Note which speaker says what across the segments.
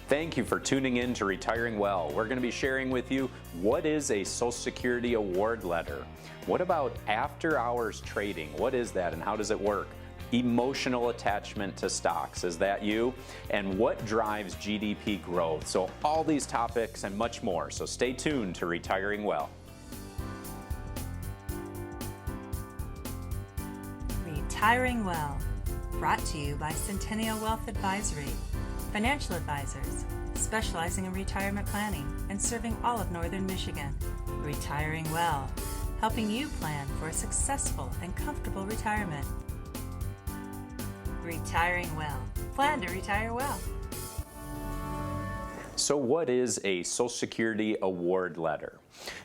Speaker 1: Thank you for tuning in to Retiring Well. We're going to be sharing with you what is a Social Security award letter. What about after-hours trading? What is that and how does it work? Emotional attachment to stocks, is that you? And what drives GDP growth? So all these topics and much more. So stay tuned to Retiring Well.
Speaker 2: Retiring Well, brought to you by Centennial Wealth Advisory, financial advisors specializing in retirement planning and serving all of Northern Michigan. Retiring Well, helping you plan for a successful and comfortable retirement. Retiring Well, plan to retire well.
Speaker 1: So what is a Social Security award letter?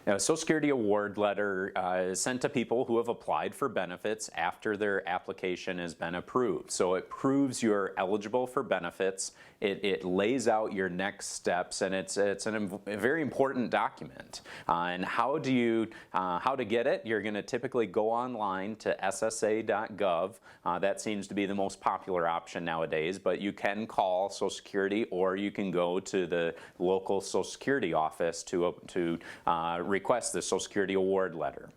Speaker 1: Now, a Social Security award letter is sent to people who have applied for benefits after their application has been approved. So it proves you're eligible for benefits. It lays out your next steps, and it's a very important document. And how to get it? You're going to typically go online to ssa.gov. That seems to be the most popular option nowadays, but you can call Social Security or you can go to the local Social Security office to request the Social Security award letter.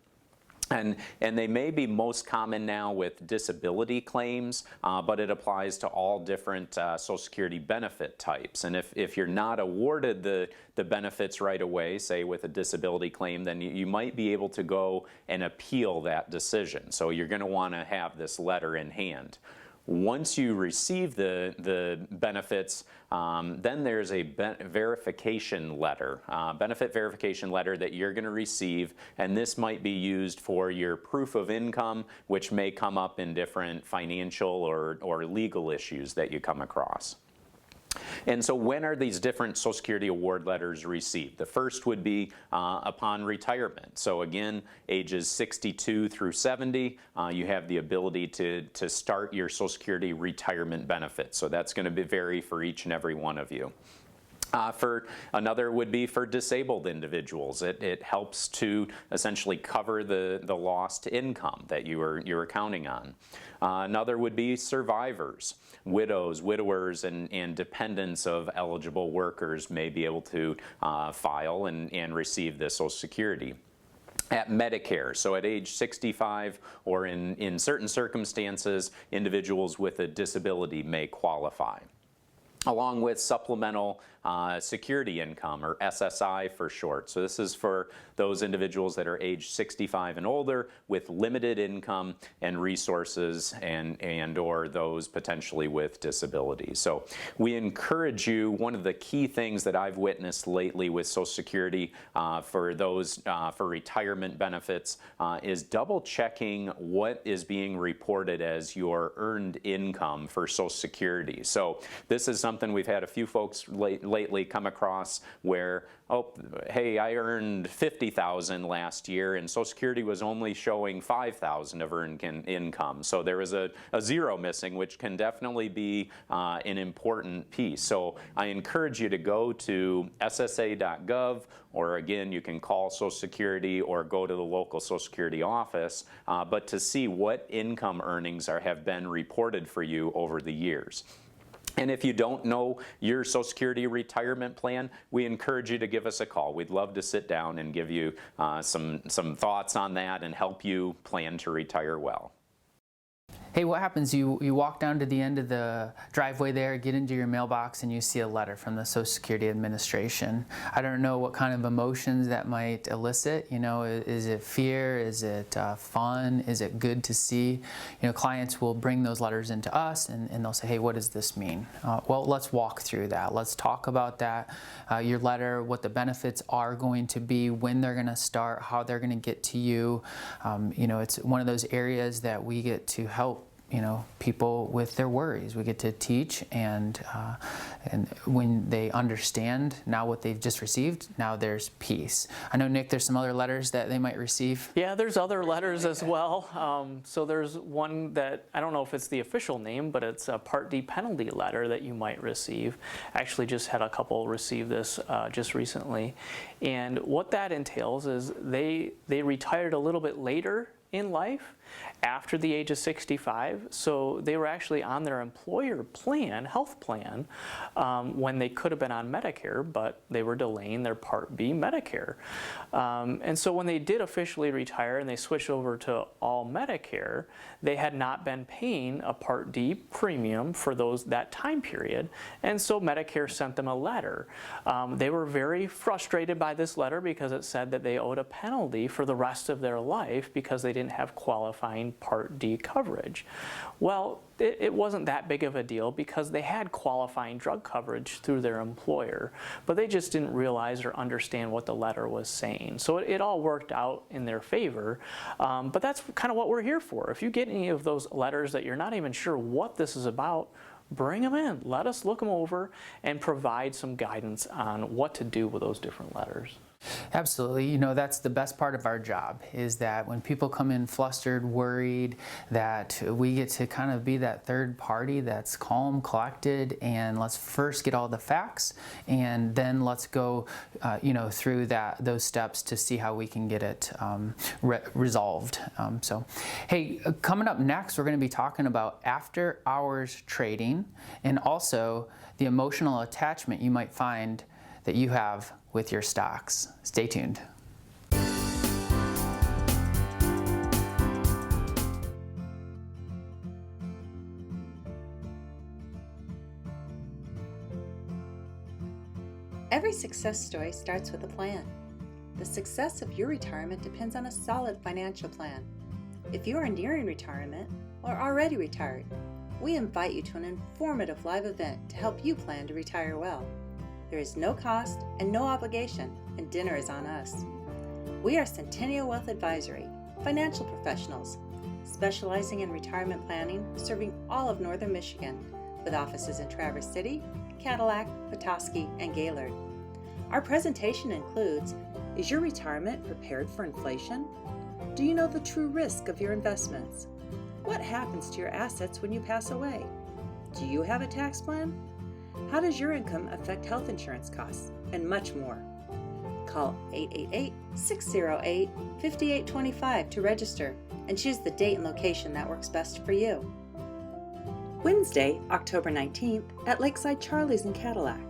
Speaker 1: And they may be most common now with disability claims, but it applies to all different Social Security benefit types. And if you're not awarded the benefits right away, say with a disability claim, then you might be able to go and appeal that decision. So you're going to want to have this letter in hand. Once you receive the benefits, then there's a benefit verification letter that you're going to receive, and this might be used for your proof of income, which may come up in different financial or legal issues that you come across. And so when are these different Social Security award letters received? The first would be upon retirement. So again, ages 62 through 70, you have the ability to start your Social Security retirement benefit. So that's going to vary for each and every one of you. For another would be for disabled individuals. It helps to essentially cover the lost income that you were counting on. Another would be survivors. Widows, widowers, and dependents of eligible workers may be able to file and receive this Social Security. At Medicare, so at age 65 or in certain circumstances, individuals with a disability may qualify, along with supplemental security income, or SSI for short. So this is for those individuals that are age 65 and older with limited income and resources and or those potentially with disabilities. So we encourage you, one of the key things that I've witnessed lately with Social Security for those for retirement benefits is double checking what is being reported as your earned income for Social Security. So this is something we've had a few folks lately come across where, oh, hey, I earned $50,000 last year and Social Security was only showing $5,000 of earned income. So there was a zero missing, which can definitely be an important piece. So I encourage you to go to ssa.gov, or again, you can call Social Security or go to the local Social Security office, but to see what income earnings have been reported for you over the years. And if you don't know your Social Security retirement plan, we encourage you to give us a call. We'd love to sit down and give you some thoughts on that and help you plan to retire well.
Speaker 3: Hey, what happens? You walk down to the end of the driveway there, get into your mailbox, and you see a letter from the Social Security Administration. I don't know what kind of emotions that might elicit. You know, is it fear? Is it fun? Is it good to see? You know, clients will bring those letters into us, and they'll say, hey, what does this mean? Well, let's walk through that. Let's talk about that. Your letter, what the benefits are going to be, when they're going to start, how they're going to get to you. You know, it's one of those areas that we get to help people with their worries. We get to teach, and when they understand now what they've just received, now there's peace. I know, Nick, there's some other letters that they might receive.
Speaker 4: Yeah, there's other letters as well. So there's one that, I don't know if it's the official name, but it's a Part D penalty letter that you might receive. Actually just had a couple receive this just recently. And what that entails is they retired a little bit later in life, after the age of 65. So they were actually on their employer plan, health plan, when they could have been on Medicare, but they were delaying their Part B Medicare. And so when they did officially retire and they switched over to all Medicare, they had not been paying a Part D premium for that time period. And so Medicare sent them a letter. They were very frustrated by this letter because it said that they owed a penalty for the rest of their life because they didn't have qualifying Part D coverage. Well, it wasn't that big of a deal because they had qualifying drug coverage through their employer, but they just didn't realize or understand what the letter was saying. So it all worked out in their favor, but that's kind of what we're here for. If you get any of those letters that you're not even sure what this is about, bring them in. Let us look them over and provide some guidance on what to do with those different letters.
Speaker 3: Absolutely. You know, that's the best part of our job, is that when people come in flustered, worried, that we get to kind of be that third party that's calm, collected, and let's first get all the facts, and then let's go, through those steps to see how we can get it resolved. Hey, coming up next, we're going to be talking about after-hours trading and also the emotional attachment you might find that you have with your stocks. Stay tuned.
Speaker 2: Every success story starts with a plan. The success of your retirement depends on a solid financial plan. If you are nearing retirement or already retired, we invite you to an informative live event to help you plan to retire well. There is no cost and no obligation, and dinner is on us. We are Centennial Wealth Advisory, financial professionals, specializing in retirement planning, serving all of northern Michigan, with offices in Traverse City, Cadillac, Petoskey, and Gaylord. Our presentation includes: is your retirement prepared for inflation? Do you know the true risk of your investments? What happens to your assets when you pass away? Do you have a tax plan? How does your income affect health insurance costs? And much more. Call 888-608-5825 to register and choose the date and location that works best for you. Wednesday, October 19th at Lakeside Charlie's in Cadillac,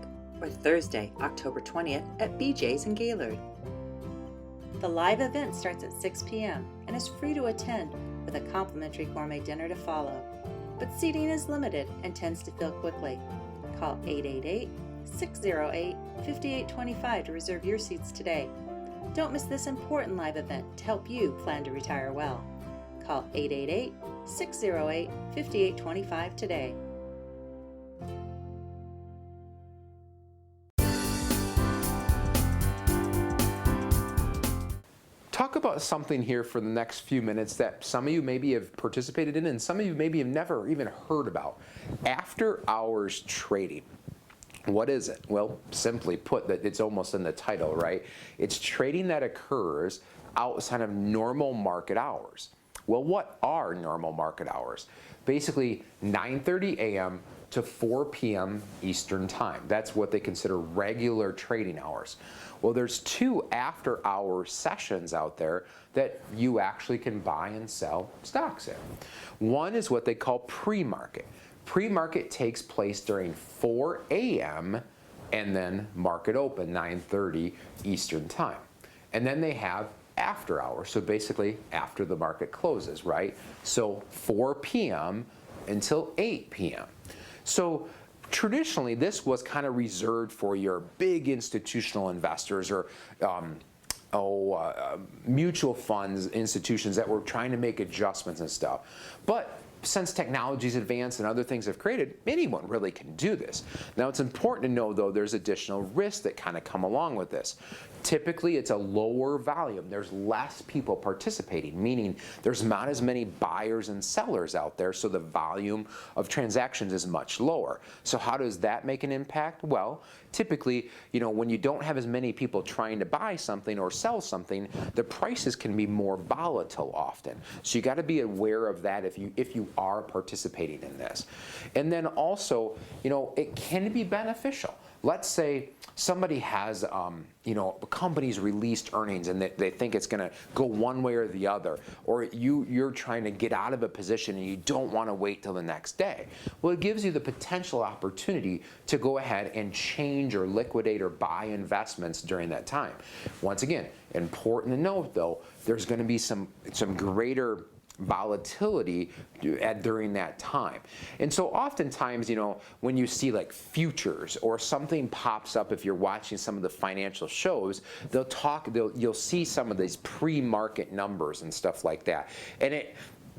Speaker 2: or Thursday, October 20th at BJ's in Gaylord. The live event starts at 6 p.m. and is free to attend with a complimentary gourmet dinner to follow, but seating is limited and tends to fill quickly. Call 888-608-5825 to reserve your seats today. Don't miss this important live event to help you plan to retire well. Call 888-608-5825 today.
Speaker 5: Talk about something here for the next few minutes that some of you maybe have participated in and some of you maybe have never even heard about. After hours trading. What is it? Well, simply put, that it's almost in the title, right? It's trading that occurs outside of normal market hours. Well, what are normal market hours? Basically 9:30 a.m. to 4 p.m. Eastern Time. That's what they consider regular trading hours. Well, there's two after-hour sessions out there that you actually can buy and sell stocks in. One is what they call pre-market. Pre-market takes place during 4 a.m. and then market open, 9:30 Eastern Time. And then they have after hours, so basically after the market closes, right? So 4 p.m. until 8 p.m. So traditionally, this was kind of reserved for your big institutional investors or mutual funds, institutions that were trying to make adjustments and stuff. But since technology's advanced and other things have created, anyone really can do this. Now, it's important to know, though, there's additional risks that kind of come along with this. Typically, it's a lower volume. There's less people participating, meaning there's not as many buyers and sellers out there, so the volume of transactions is much lower. So how does that make an impact? Well, typically, when you don't have as many people trying to buy something or sell something, the prices can be more volatile often. So you got to be aware of that if you are participating in this. And then also, it can be beneficial. let's say somebody has, a company's released earnings and they think it's going to go one way or the other, or you're trying to get out of a position and you don't want to wait till the next day. Well, it gives you the potential opportunity to go ahead and change or liquidate or buy investments during that time. Once again, important to note though, there's going to be some greater volatility during that time. And so oftentimes, when you see like futures or something pops up, if you're watching some of the financial shows, you'll see some of these pre-market numbers and stuff like that. And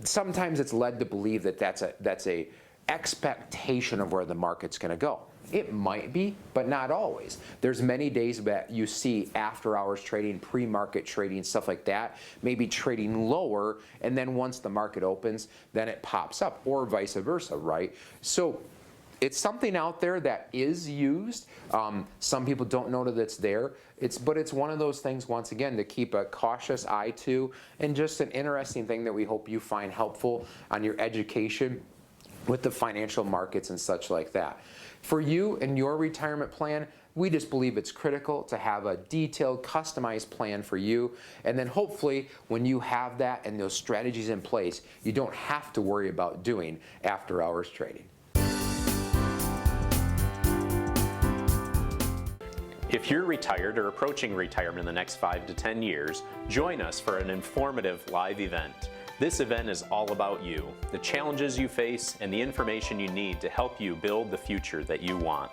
Speaker 5: sometimes it's led to believe that that's a expectation of where the market's going to go. It might be, but not always. There's many days that you see after hours trading, pre-market trading, stuff like that, maybe trading lower, and then once the market opens, then it pops up, or vice versa, right? So it's something out there that is used. Some people don't know that it's there. But it's one of those things, once again, to keep a cautious eye to, and just an interesting thing that we hope you find helpful on your education with the financial markets and such like that. For you and your retirement plan, we just believe it's critical to have a detailed, customized plan for you. And then hopefully, when you have that and those strategies in place, you don't have to worry about doing after-hours trading.
Speaker 1: If you're retired or approaching retirement in the next 5 to 10 years, join us for an informative live event. This event is all about you, the challenges you face, and the information you need to help you build the future that you want.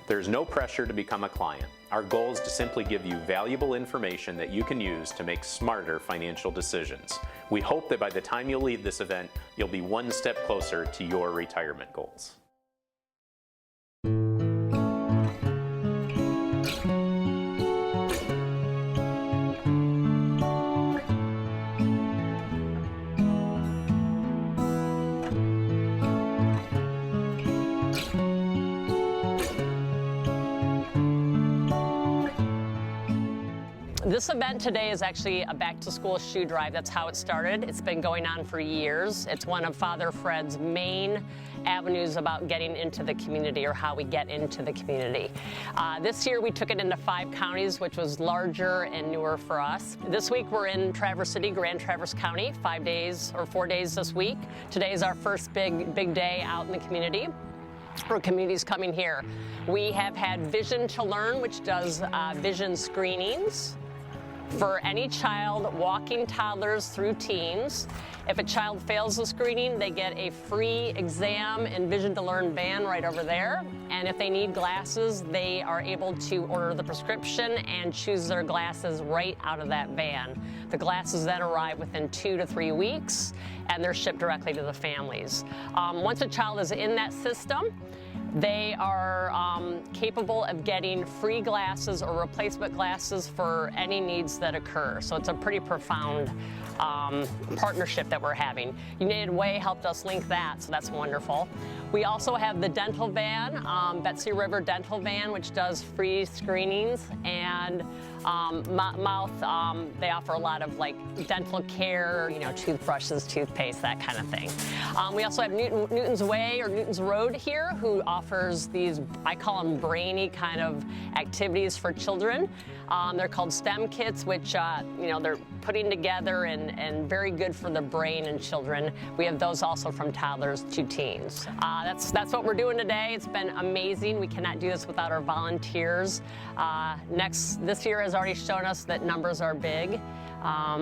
Speaker 1: There's no pressure to become a client. Our goal is to simply give you valuable information that you can use to make smarter financial decisions. We hope that by the time you leave this event, you'll be one step closer to your retirement goals.
Speaker 6: This event today is actually a back-to-school shoe drive. That's how it started. It's been going on for years. It's one of Father Fred's main avenues about getting into the community, or how we get into the community. This year we took it into 5 counties, which was larger and newer for us. This week we're in Traverse City, Grand Traverse County, 5 days or 4 days this week. Today is our first big day out in the community. For communities coming here. We have had Vision to Learn, which does vision screenings for any child walking toddlers through teens. If a child fails the screening, they get a free exam and Vision to Learn van right over there. And if they need glasses, they are able to order the prescription and choose their glasses right out of that van. The glasses then arrive within 2 to 3 weeks, and they're shipped directly to the families. Once a child is in that system, they are capable of getting free glasses or replacement glasses for any needs that occur. So it's a pretty profound partnership that we're having. United Way helped us link that, so that's wonderful. We also have the dental van, Betsy River Dental Van, which does free screenings and mouth. They offer a lot of like dental care, toothbrushes, toothpaste, that kind of thing. We also have Newton's Way or Newton's Road here, who offers these, I call them brainy kind of activities for children. They're called STEM kits, which they're putting together and very good for the brain in children. We have those also from toddlers to teens. That's what we're doing today. It's been amazing. We cannot do this without our volunteers. This year has already shown us that numbers are big,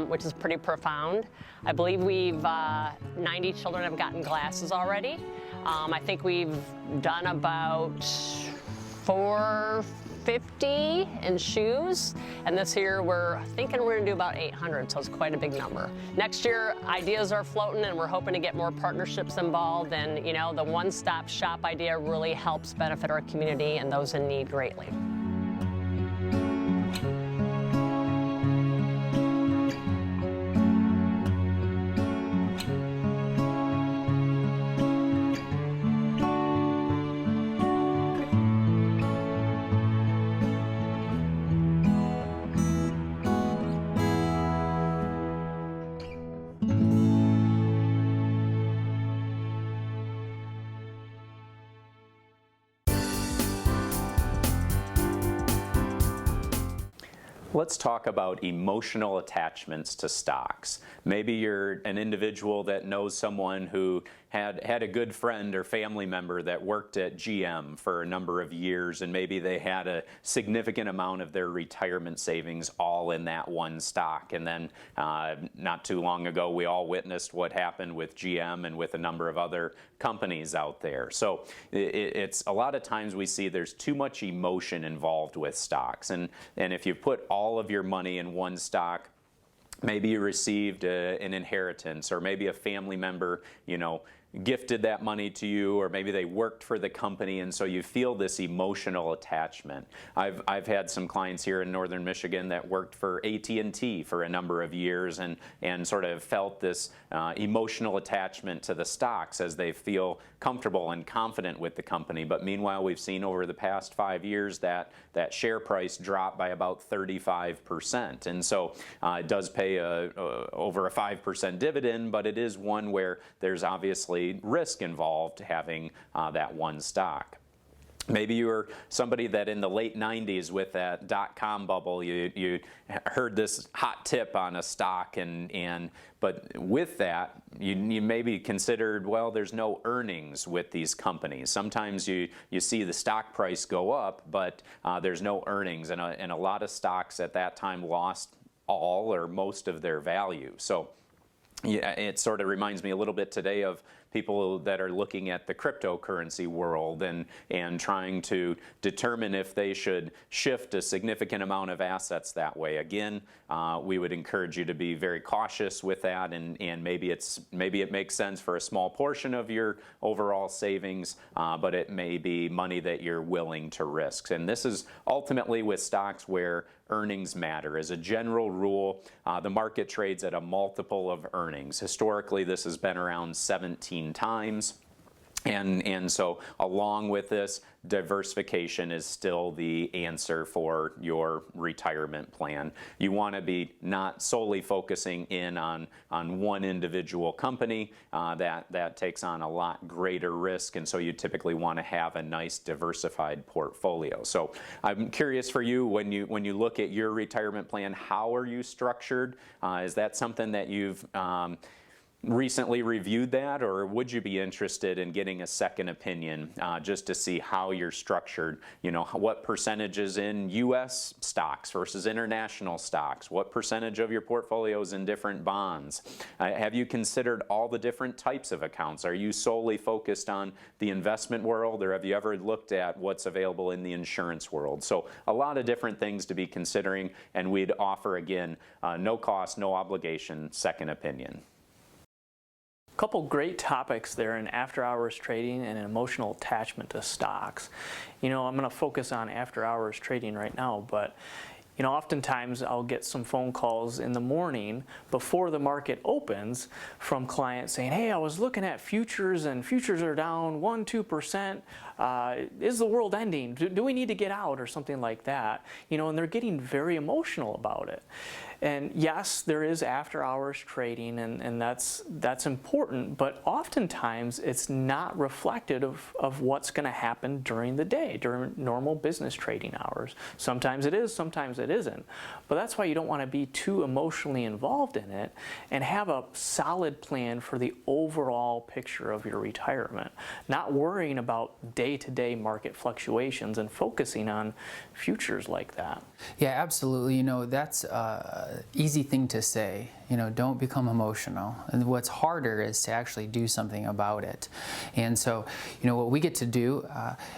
Speaker 6: which is pretty profound. I believe 90 children have gotten glasses already. I think we've done about 450 in shoes, and this year we're thinking we're gonna do about 800, so it's quite a big number. Next year, ideas are floating, and we're hoping to get more partnerships involved, and the one-stop shop idea really helps benefit our community and those in need greatly.
Speaker 1: Let's talk about emotional attachments to stocks. Maybe you're an individual that knows someone who had a good friend or family member that worked at GM for a number of years, and maybe they had a significant amount of their retirement savings all in that one stock. And then not too long ago, we all witnessed what happened with GM and with a number of other companies out there. So it's a lot of times we see there's too much emotion involved with stocks. And if you put all of your money in one stock, maybe you received an inheritance, or maybe a family member, gifted that money to you, or maybe they worked for the company, and so you feel this emotional attachment. I've had some clients here in northern Michigan that worked for AT&T for a number of years and sort of felt this emotional attachment to the stocks as they feel comfortable and confident with the company. But meanwhile, we've seen over the past 5 years that share price drop by about 35%. And so it does pay over a 5% dividend, but it is one where there's obviously risk involved having that one stock. Maybe you were somebody that in the late 90s with that dot-com bubble, you heard this hot tip on a stock, but with that, you maybe considered, well, there's no earnings with these companies. Sometimes you see the stock price go up, but there's no earnings, and a lot of stocks at that time lost all or most of their value. So yeah, it sort of reminds me a little bit today of people that are looking at the cryptocurrency world and trying to determine if they should shift a significant amount of assets that way. Again, we would encourage you to be very cautious with that, and maybe it makes sense for a small portion of your overall savings, but it may be money that you're willing to risk. And this is ultimately with stocks where earnings matter. As a general rule, the market trades at a multiple of earnings. Historically, this has been around 17 times. And so along with this, diversification is still the answer for your retirement plan. You want to be not solely focusing in on one individual company. That takes on a lot greater risk, and so you typically want to have a nice diversified portfolio. So I'm curious for you, when you look at your retirement plan, how are you structured? Is that something that you've recently reviewed that, or would you be interested in getting a second opinion just to see how you're structured? What percentage is in U.S. stocks versus international stocks? What percentage of your portfolio is in different bonds? Have you considered all the different types of accounts? Are you solely focused on the investment world, or have you ever looked at what's available in the insurance world? So a lot of different things to be considering, and we'd offer, again, no cost, no obligation, second opinion.
Speaker 4: Couple great topics there in after-hours trading and emotional attachment to stocks. I'm going to focus on after-hours trading right now, but oftentimes I'll get some phone calls in the morning before the market opens from clients saying, hey, I was looking at futures and futures are down 1-2%. Is the world ending? Do we need to get out, or something like that? And they're getting very emotional about it. And yes, there is after-hours trading, and that's important, but oftentimes it's not reflective of what's going to happen during the day, during normal business trading hours. Sometimes it is, sometimes it isn't. But that's why you don't want to be too emotionally involved in it, and have a solid plan for the overall picture of your retirement. Not worrying about day-to-day market fluctuations and focusing on futures like that.
Speaker 3: Yeah, absolutely. That's easy thing to say. Don't become emotional. And what's harder is to actually do something about it. And so, what we get to do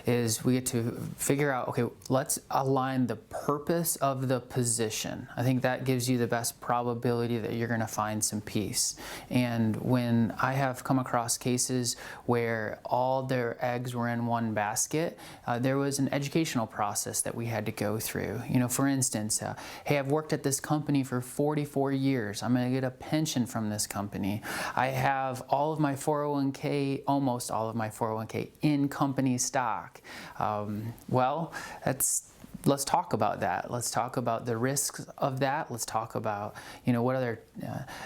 Speaker 3: is we get to figure out, okay, let's align the purpose of the position. I think that gives you the best probability that you're going to find some peace. And when I have come across cases where all their eggs were in one basket, there was an educational process that we had to go through. For instance, hey, I've worked at this company for 44 years. I'm going to get a pension from this company. I have all of my 401k, almost all of my 401k in company stock. Well, that's let's talk about that. Let's talk about the risks of that. Let's talk about, what other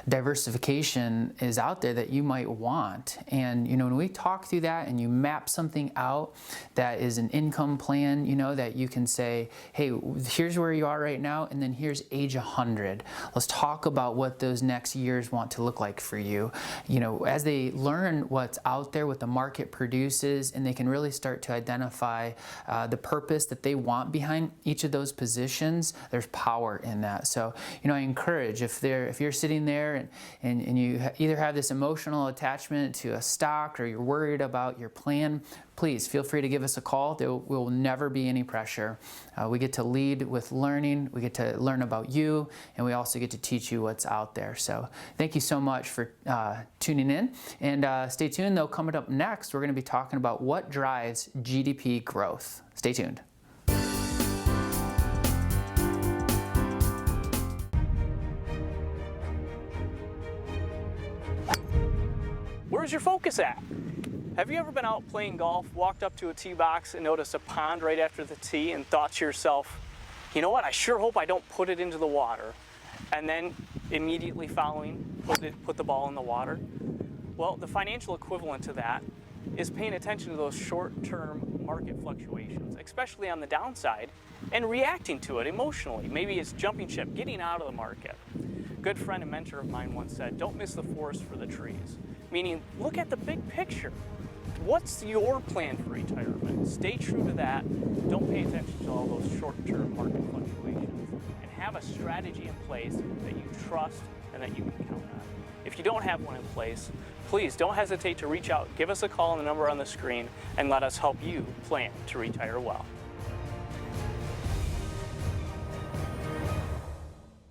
Speaker 3: diversification is out there that you might want. And, when we talk through that and you map something out that is an income plan, that you can say, hey, here's where you are right now, and then here's age 100. Let's talk about what those next years want to look like for you. As they learn what's out there, what the market produces, and they can really start to identify the purpose that they want behind each of those positions, there's power in that. So, I encourage, if you're sitting there and you either have this emotional attachment to a stock or you're worried about your plan, please feel free to give us a call. There will never be any pressure. We get to lead with learning. We get to learn about you, and we also get to teach you what's out there. So thank you so much for tuning in. And stay tuned, though. Coming up next, we're going to be talking about what drives GDP growth. Stay tuned.
Speaker 4: Where's your focus at? Have you ever been out playing golf, walked up to a tee box and noticed a pond right after the tee and thought to yourself, you know what, I sure hope I don't put it into the water, and then immediately following, put the ball in the water? Well, the financial equivalent to that is paying attention to those short-term market fluctuations, especially on the downside, and reacting to it emotionally. Maybe it's jumping ship, getting out of the market. A good friend and mentor of mine once said, don't miss the forest for the trees. Meaning, look at the big picture. What's your plan for retirement? Stay true to that. Don't pay attention to all those short-term market fluctuations. And have a strategy in place that you trust and that you can count on. If you don't have one in place, please don't hesitate to reach out. Give us a call on the number on the screen and let us help you plan to retire well.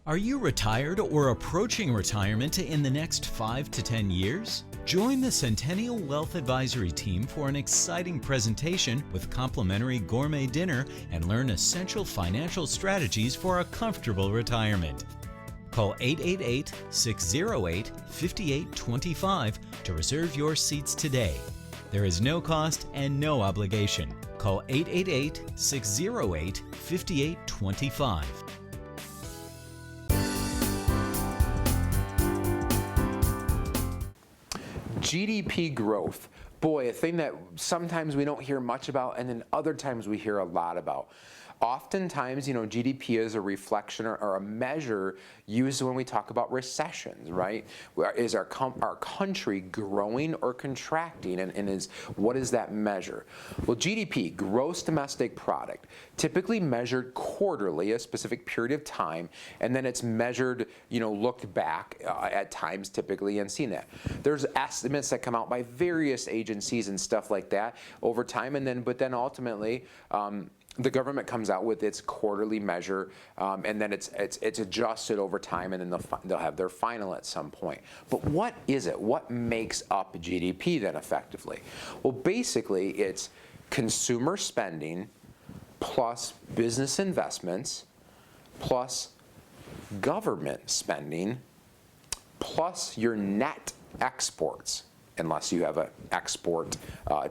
Speaker 7: Are you retired or approaching retirement in the next 5 to 10 years? Join the Centennial Wealth Advisory team for an exciting presentation with complimentary gourmet dinner and learn essential financial strategies for a comfortable retirement. Call 888-608-5825 to reserve your seats today. There is no cost and no obligation. Call 888-608-5825.
Speaker 5: GDP growth. Boy, a thing that sometimes we don't hear much about, and then other times we hear a lot about. Oftentimes, GDP is a reflection or a measure used when we talk about recessions, right? Is our country growing or contracting, and what is that measure? Well, GDP, gross domestic product, typically measured quarterly, a specific period of time, and then it's measured, looked back at times typically and seen that. There's estimates that come out by various agencies and stuff like that over time, but then ultimately, the government comes out with its quarterly measure, and then it's adjusted over time, and then they'll have their final at some point. But what is it? What makes up GDP then effectively? Well, basically, it's consumer spending plus business investments plus government spending plus your net exports. Unless you have an export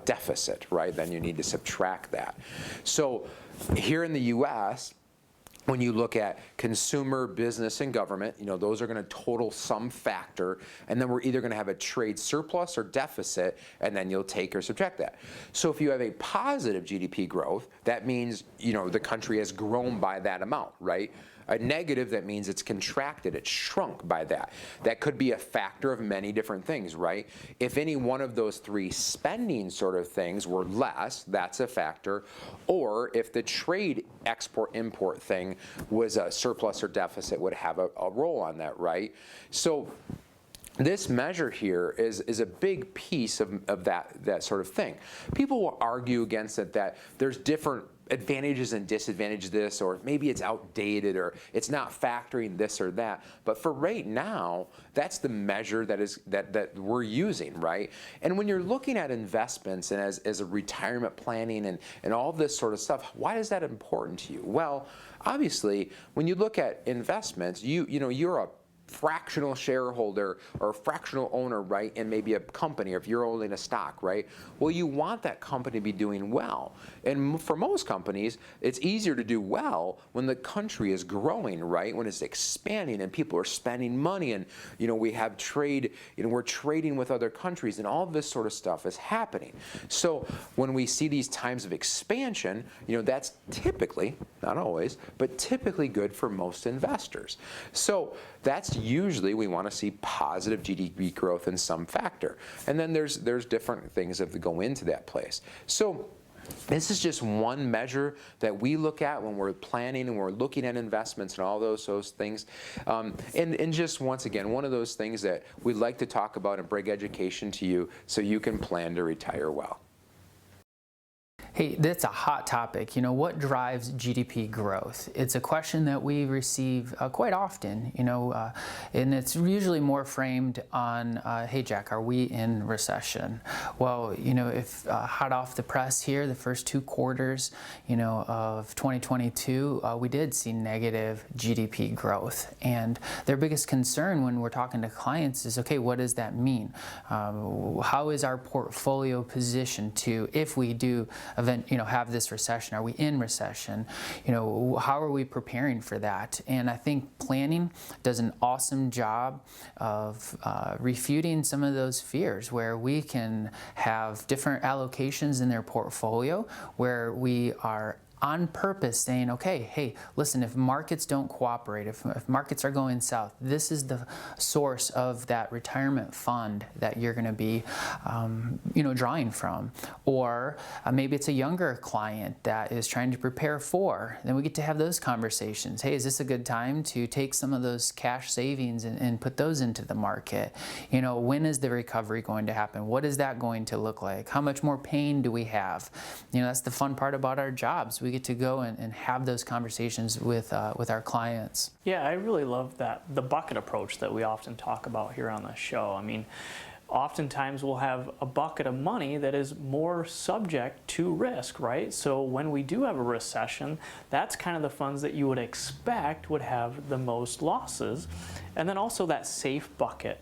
Speaker 5: deficit, right? Then you need to subtract that. So here in the U.S., when you look at consumer, business, and government, those are going to total some factor, and then we're either going to have a trade surplus or deficit, and then you'll take or subtract that. So if you have a positive GDP growth, that means, the country has grown by that amount, right? A negative, that means it's contracted, it's shrunk by that. That could be a factor of many different things, right? If any one of those three spending sort of things were less, that's a factor. Or if the trade export-import thing was a surplus or deficit, would have a role on that, right? So this measure here is a big piece of that sort of thing. People will argue against it that there's different advantages and disadvantages of this, or maybe it's outdated, or it's not factoring this or that. But for right now, that's the measure that we're using, right? And when you're looking at investments and as a retirement planning and all this sort of stuff, why is that important to you? Well, obviously, when you look at investments, you're fractional shareholder or fractional owner, right, in maybe a company, or if you're owning a stock, right, well, you want that company to be doing well. And for most companies, it's easier to do well when the country is growing, right, when it's expanding and people are spending money, and we have trade, we're trading with other countries, and all this sort of stuff is happening. So when we see these times of expansion, that's typically, not always, but typically good for most investors. So that's usually, we want to see positive GDP growth in some factor. And then there's different things that go into that place. So this is just one measure that we look at when we're planning and we're looking at investments and all those things. And just once again, one of those things that we'd like to talk about and bring education to you so you can plan to retire well.
Speaker 3: Hey, that's a hot topic. What drives GDP growth? It's a question that we receive quite often, and it's usually more framed on, hey, Jack, are we in recession? Well, if hot off the press here, the first 2 quarters, of 2022, we did see negative GDP growth. And their biggest concern when we're talking to clients is, okay, what does that mean? How is our portfolio positioned to, if we do have this recession? Are we in recession? How are we preparing for that? And I think planning does an awesome job of refuting some of those fears, where we can have different allocations in their portfolio, where we are on purpose saying, okay, hey, listen, if markets don't cooperate, if markets are going south, this is the source of that retirement fund that you're going to be, drawing from. Or maybe it's a younger client that is trying to prepare for. Then we get to have those conversations. Hey, is this a good time to take some of those cash savings and put those into the market? When is the recovery going to happen? What is that going to look like? How much more pain do we have? That's the fun part about our jobs. We get to go and have those conversations with our clients.
Speaker 4: Yeah, I really love the bucket approach that we often talk about here on the show. I mean, oftentimes we'll have a bucket of money that is more subject to risk, right? So when we do have a recession, that's kind of the funds that you would expect would have the most losses. And then also that safe bucket.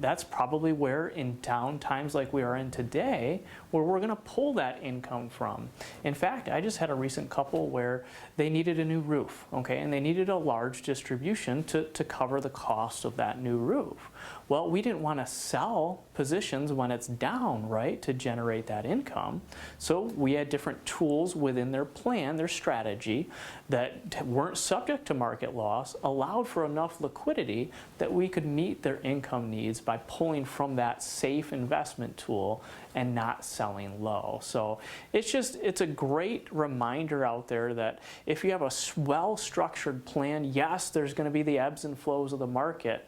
Speaker 4: That's probably where, in down times like we are in today, where we're going to pull that income from. In fact, I just had a recent couple where they needed a new roof, okay, and they needed a large distribution to cover the cost of that new roof. Well, we didn't want to sell positions when it's down, right, to generate that income. So we had different tools within their plan, their strategy, that weren't subject to market loss, allowed for enough liquidity that we could meet their income needs by pulling from that safe investment tool and not selling low. So it's a great reminder out there that if you have a well-structured plan, yes, there's going to be the ebbs and flows of the market,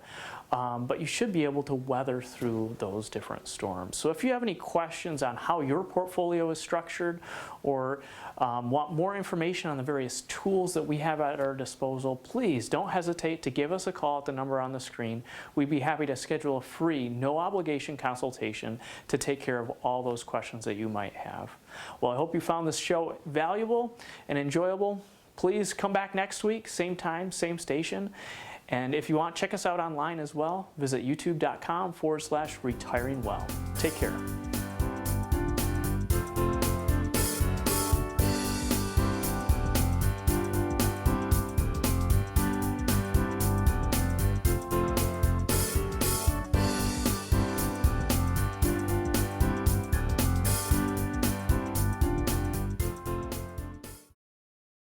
Speaker 4: but you should be able to weather through those different storms. So if you have any questions on how your portfolio is structured, or want more information on the various tools that we have at our disposal, please don't hesitate to give us a call at the number on the screen. We'd be happy to schedule a free, no obligation consultation to take care of all those questions that you might have. Well, I hope you found this show valuable and enjoyable. Please come back next week, same time, same station. And if you want, check us out online as well. Visit youtube.com/retiringwell. Take care.